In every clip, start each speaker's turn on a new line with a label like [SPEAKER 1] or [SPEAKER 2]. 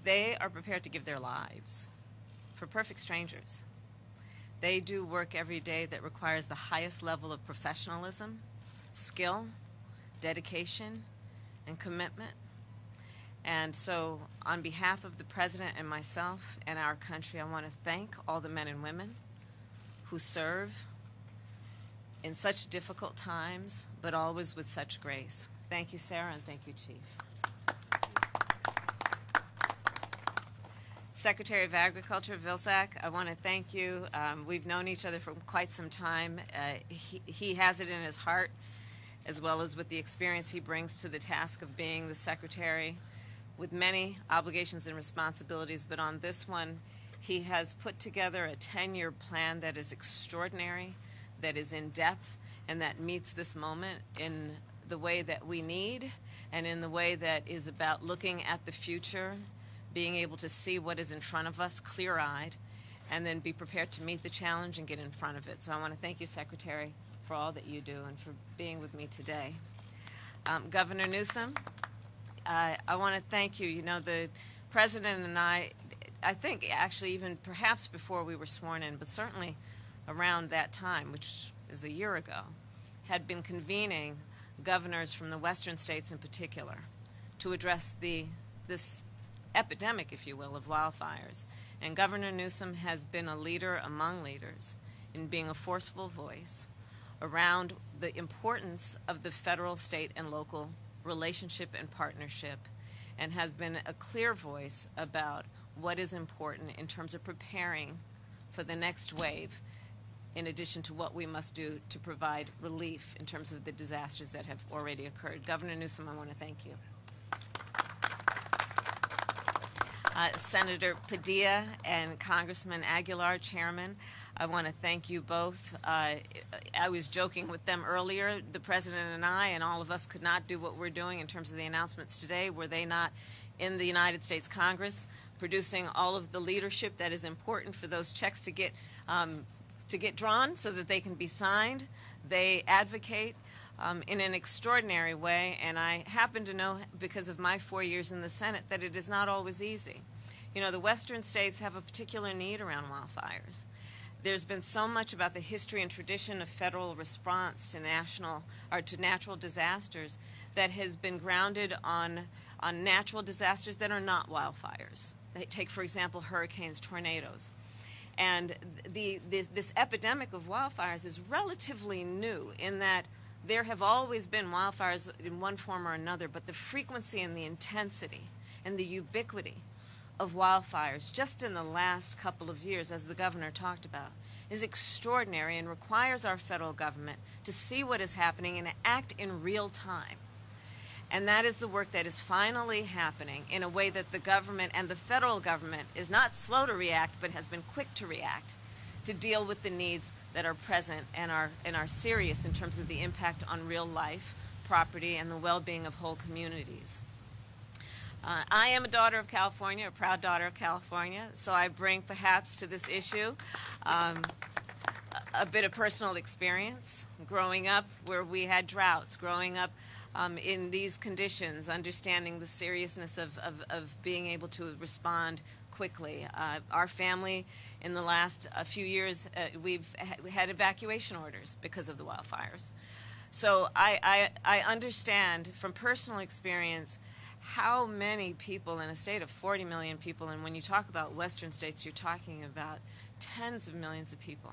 [SPEAKER 1] They are prepared to give their lives for perfect strangers. They do work every day that requires the highest level of professionalism, skill, dedication, and commitment. And so on behalf of the President and myself and our country, I want to thank all the men and women who serve in such difficult times, but always with such grace. Thank you, Sarah, and thank you, Chief. Secretary of Agriculture, Vilsack, I want to thank you. We've known each other for quite some time. He has it in his heart, as well as with the experience he brings to the task of being the Secretary, with many obligations and responsibilities, but on this one, he has put together a 10-year plan that is extraordinary, that is in depth, and that meets this moment in the way that we need and in the way that is about looking at the future, being able to see what is in front of us clear-eyed, and then be prepared to meet the challenge and get in front of it. So I want to thank you, Secretary, for all that you do and for being with me today. Governor Newsom, I want to thank you. You know, the President and I think actually even perhaps before we were sworn in, but certainly around that time, which is a year ago, had been convening governors from the western states in particular to address this epidemic, if you will, of wildfires. And Governor Newsom has been a leader among leaders in being a forceful voice around the importance of the federal, state, and local relationship and partnership, and has been a clear voice about what is important in terms of preparing for the next wave, in addition to what we must do to provide relief in terms of the disasters that have already occurred. Governor Newsom, I want to thank you. Senator Padilla and Congressman Aguilar, Chairman, I want to thank you both. I was joking with them earlier. The President and I and all of us could not do what we're doing in terms of the announcements today were they not in the United States Congress producing all of the leadership that is important for those checks to get drawn so that they can be signed. They advocate in an extraordinary way, and I happen to know, because of my 4 years in the Senate, that it is not always easy. You know, the western states have a particular need around wildfires. There's been so much about the history and tradition of federal response to natural disasters that has been grounded on natural disasters that are not wildfires. They take, for example, hurricanes, tornadoes. And this epidemic of wildfires is relatively new in that there have always been wildfires in one form or another, but the frequency and the intensity and the ubiquity of wildfires just in the last couple of years, as the governor talked about, is extraordinary and requires our federal government to see what is happening and act in real time. And that is the work that is finally happening in a way that the government and the federal government is not slow to react, but has been quick to react to deal with the needs that are present and are serious in terms of the impact on real life, property, and the well-being of whole communities. I am a daughter of California, a proud daughter of California, so I bring perhaps to this issue a bit of personal experience. Growing up where we had droughts, growing up in these conditions, understanding the seriousness of being able to respond quickly. Our family, in the last few years, we've had evacuation orders because of the wildfires. So I understand from personal experience how many people in a state of 40 million people, and when you talk about western states, you're talking about tens of millions of people,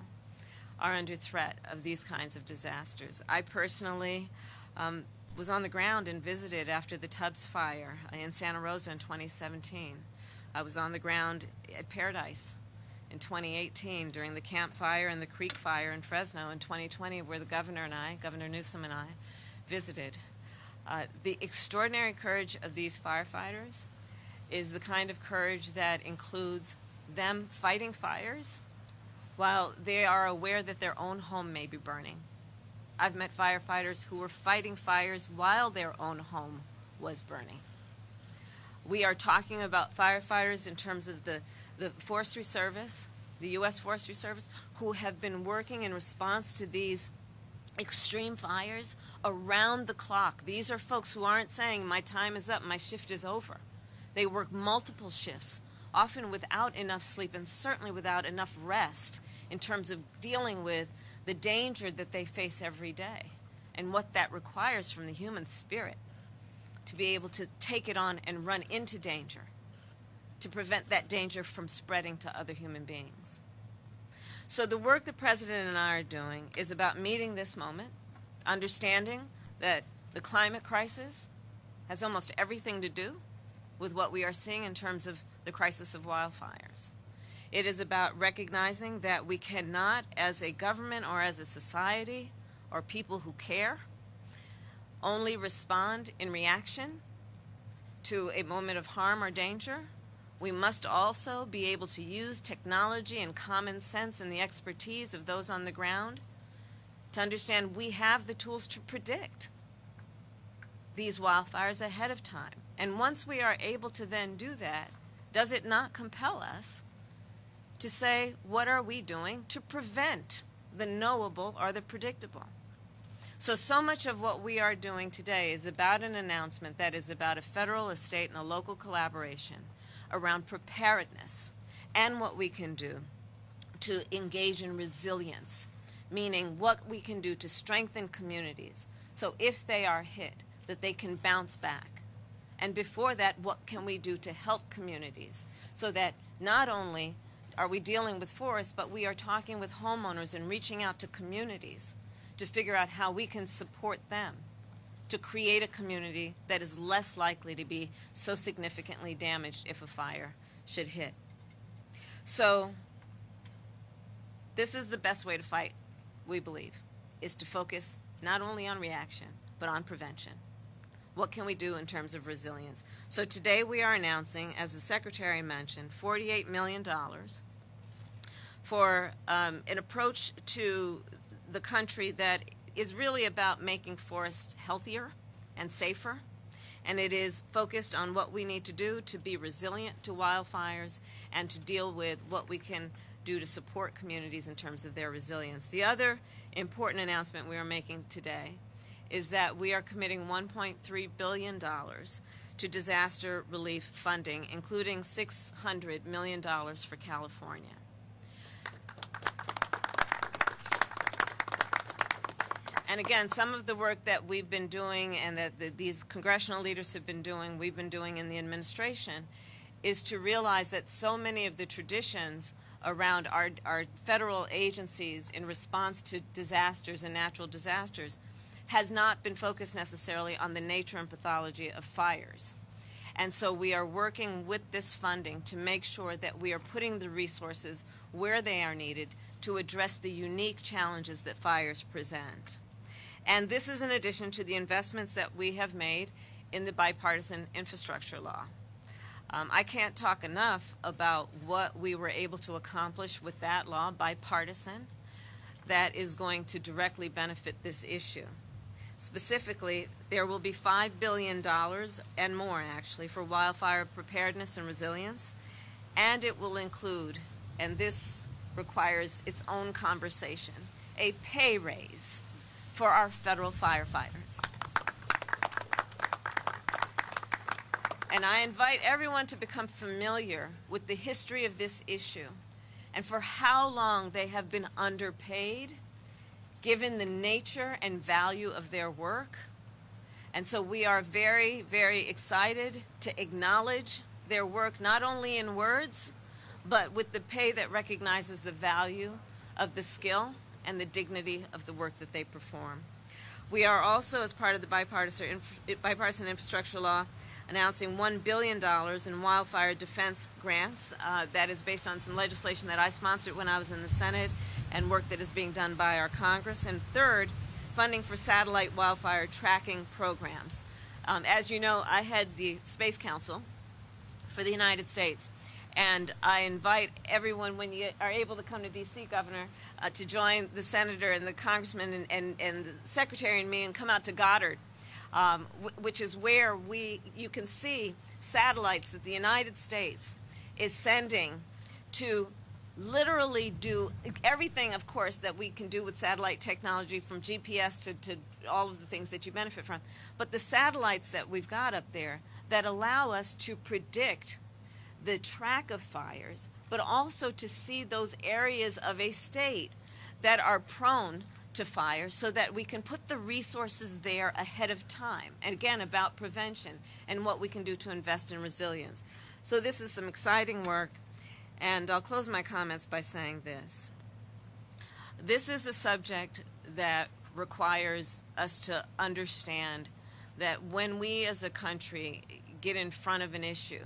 [SPEAKER 1] are under threat of these kinds of disasters. I personally was on the ground and visited after the Tubbs fire in Santa Rosa in 2017. I was on the ground at Paradise in 2018 during the Camp Fire and the Creek Fire in Fresno in 2020, where the governor and I, Governor Newsom and I, visited. The extraordinary courage of these firefighters is the kind of courage that includes them fighting fires while they are aware that their own home may be burning. I've met firefighters who were fighting fires while their own home was burning. We are talking about firefighters in terms of the Forestry Service, the U.S. Forestry Service, who have been working in response to these extreme fires around the clock. These are folks who aren't saying, my time is up, my shift is over. They work multiple shifts, often without enough sleep and certainly without enough rest in terms of dealing with the danger that they face every day and what that requires from the human spirit to be able to take it on and run into danger, to prevent that danger from spreading to other human beings. So the work the President and I are doing is about meeting this moment, understanding that the climate crisis has almost everything to do with what we are seeing in terms of the crisis of wildfires. It is about recognizing that we cannot, as a government or as a society or people who care, only respond in reaction to a moment of harm or danger. We must also be able to use technology and common sense and the expertise of those on the ground to understand we have the tools to predict these wildfires ahead of time. And once we are able to then do that, does it not compel us to say, what are we doing to prevent the knowable or the predictable? So much of what we are doing today is about an announcement that is about a federal, a state, and a local collaboration around preparedness and what we can do to engage in resilience, meaning what we can do to strengthen communities so if they are hit, that they can bounce back. And before that, what can we do to help communities so that not only are we dealing with forests, but we are talking with homeowners and reaching out to communities to figure out how we can support them to create a community that is less likely to be so significantly damaged if a fire should hit. So this is the best way to fight, we believe, is to focus not only on reaction, but on prevention. What can we do in terms of resilience? So today we are announcing, as the Secretary mentioned, $48 million for an approach to the country that is really about making forests healthier and safer. And it is focused on what we need to do to be resilient to wildfires and to deal with what we can do to support communities in terms of their resilience. The other important announcement we are making today is that we are committing $1.3 billion to disaster relief funding, including $600 million for California. And again, some of the work that we've been doing and that these congressional leaders have been doing, we've been doing in the administration, is to realize that so many of the traditions around our federal agencies in response to disasters and natural disasters has not been focused necessarily on the nature and pathology of fires. And so we are working with this funding to make sure that we are putting the resources where they are needed to address the unique challenges that fires present. And this is in addition to the investments that we have made in the bipartisan infrastructure law. I can't talk enough about what we were able to accomplish with that law, bipartisan, that is going to directly benefit this issue. Specifically, there will be $5 billion and more, actually, for wildfire preparedness and resilience. And it will include, and this requires its own conversation, a pay raise for our federal firefighters. And I invite everyone to become familiar with the history of this issue and for how long they have been underpaid given the nature and value of their work. And so we are very, very excited to acknowledge their work, not only in words, but with the pay that recognizes the value of the skill and the dignity of the work that they perform. We are also, as part of the bipartisan infrastructure law, announcing $1 billion in wildfire defense grants. That is based on some legislation that I sponsored when I was in the Senate and work that is being done by our Congress. And third, funding for satellite wildfire tracking programs. As you know, I head the Space Council for the United States. And I invite everyone, when you are able to come to D.C., Governor, to join the Senator and the Congressman and the Secretary and me and come out to Goddard, which is where you can see satellites that the United States is sending to literally do everything, of course, that we can do with satellite technology, from GPS to all of the things that you benefit from. But the satellites that we've got up there that allow us to predict the track of fires, but also to see those areas of a state that are prone to fire so that we can put the resources there ahead of time. And again, about prevention and what we can do to invest in resilience. So this is some exciting work, and I'll close my comments by saying this. This is a subject that requires us to understand that when we as a country get in front of an issue,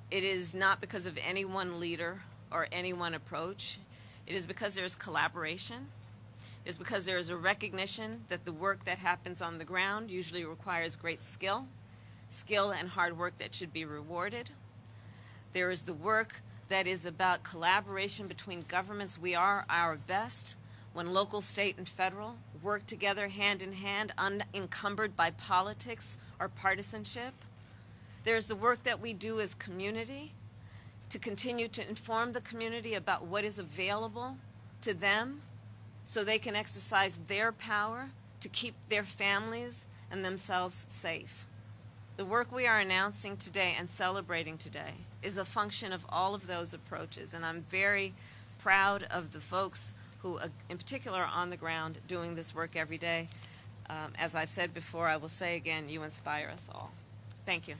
[SPEAKER 1] it is not because of any one leader or any one approach. It is because there's collaboration. It is because there is a recognition that the work that happens on the ground usually requires great skill and hard work that should be rewarded. There is the work that is about collaboration between governments. We are our best when local, state, and federal work together hand in hand, unencumbered by politics or partisanship. There's the work that we do as community to continue to inform the community about what is available to them so they can exercise their power to keep their families and themselves safe. The work we are announcing today and celebrating today is a function of all of those approaches, and I'm very proud of the folks who, in particular, are on the ground doing this work every day. As I've said before, I will say again, you inspire us all. Thank you.